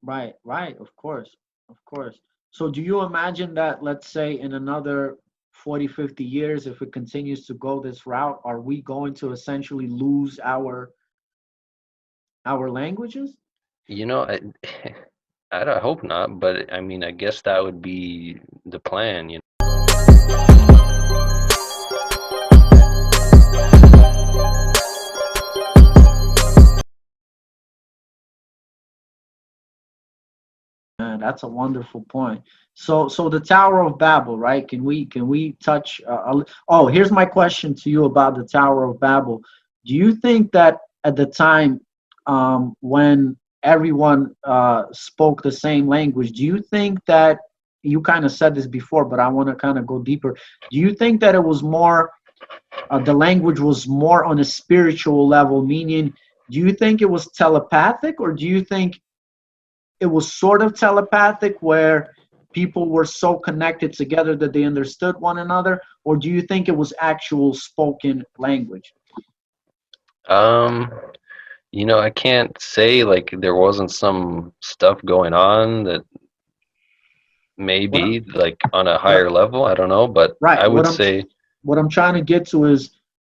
Right, right, of course, of course. So do you imagine that, let's say, in another 40, 50 years, if it continues to go this route, are we going to essentially lose our languages? You know, I, I don't hope not, but I mean, I guess that would be the plan, you That's a wonderful point. So the Tower of Babel, right? Can we touch? Oh, here's my question to you about the Tower of Babel. Do you think that at the time, when everyone spoke the same language, do you think that you kind of said this before, but I want to kind of go deeper. Do you think that it was more, the language was more on a spiritual level? Meaning, do you think it was telepathic, or do you think it was sort of telepathic where people were so connected together that they understood one another, or do you think it was actual spoken language? know. I can't say like there wasn't some stuff going on that what maybe like on a what higher level. I don't know, but right I would what I'm say what I'm trying to get to is,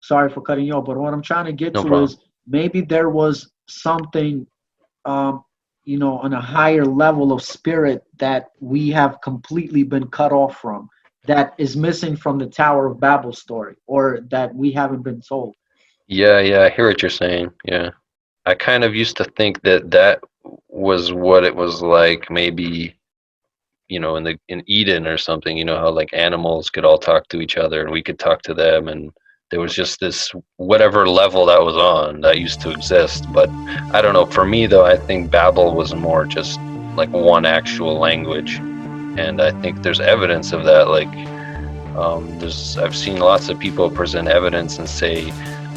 sorry for cutting you off, but what I'm trying to get no to problem. is, maybe there was something, um on a higher level of spirit that we have completely been cut off from, that is missing from the Tower of Babel story, or that we haven't been told. Yeah, yeah, I hear what you're saying. Yeah. I kind of used to think that that was what it was like, maybe, in Eden or something, how like animals could all talk to each other and we could talk to them, and there was just this whatever level that was on that used to exist. But I don't know. For me though, I think Babel was more just like one actual language, and I think there's evidence of that. Like, there's I've seen lots of people present evidence and say,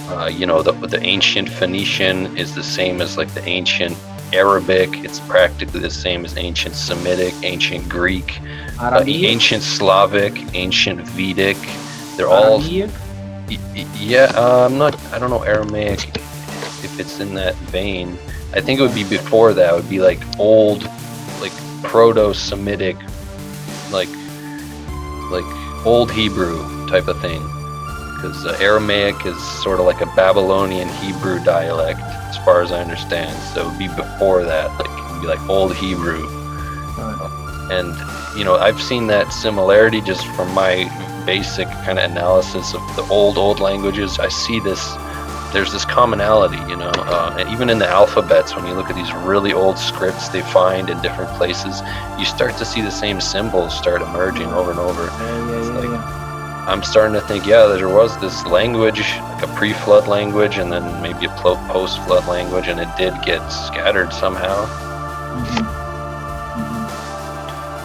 the ancient Phoenician is the same as like the ancient Arabic. It's practically the same as ancient Semitic, ancient Greek, Aramaic, ancient Slavic, ancient Vedic. They're all, Aramaic. yeah. I don't know Aramaic if it's in that vein. I think it would Okay. be before that. It would be like old, like Proto-Semitic, like like old Hebrew type of thing, because Aramaic is sort of like a Babylonian Hebrew dialect, as far as I understand. So it would be before that, like it would be like Old Hebrew. Right. And I've seen that similarity just from my basic kind of analysis of the old languages. I see this. There's this commonality, and even in the alphabets, when you look at these really old scripts they find in different places, you start to see the same symbols start emerging over and over. Yeah, yeah, It's yeah, like yeah. I'm starting to think, yeah, there was this language, like a pre-flood language, and then maybe a post-flood language, and it did get scattered somehow.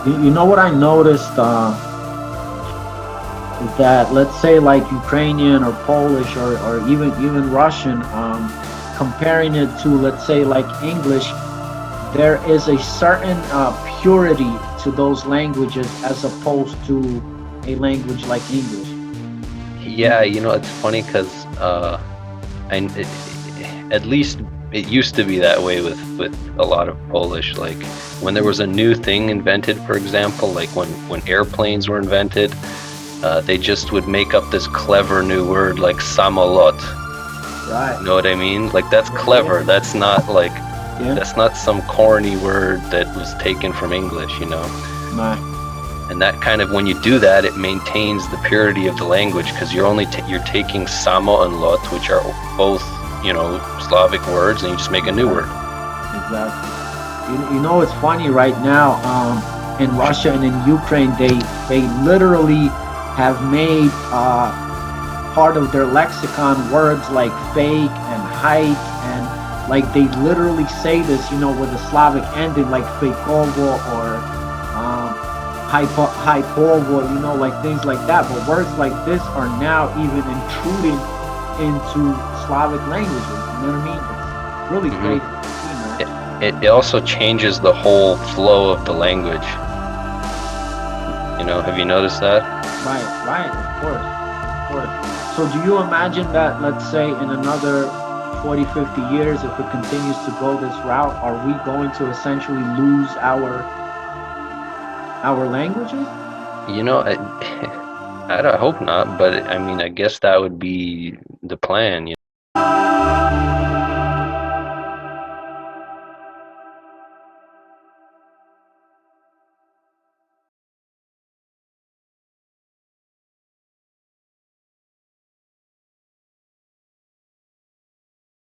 Hmm. You know what I noticed, is that, let's say, like Ukrainian or Polish, or even Russian, comparing it to, let's say, like English, there is a certain purity to those languages as opposed to a language like English. Yeah, it's funny because at least it used to be that way with a lot of Polish. Like when there was a new thing invented, for example, like when airplanes were invented, they just would make up this clever new word like samolot. Right. You know what I mean? Like that's Yeah, yeah, clever. That's not like yeah. that's not some corny word that was taken from English, Right. And that kind of, when you do that, it maintains the purity of the language, because you're only you're taking samo and lot, which are both Slavic words, and you just make a new word. Exactly. It's funny right now. In Russia and in Ukraine, they literally have made part of their lexicon words like fake and height, and like they literally say this, with a Slavic ending, like fakovo, or hypovo, like things like that. But words like this are now even intruding into Slavic languages. You know what I mean? It's really Hmm. crazy to see, man. It also changes the whole flow of the language. Have you noticed that? Right, right, of course, of course. So do you imagine that, let's say, in another 40, 50 years, if it continues to go this route, are we going to essentially lose our languages? You know, I hope not, but I mean, I guess that would be the plan.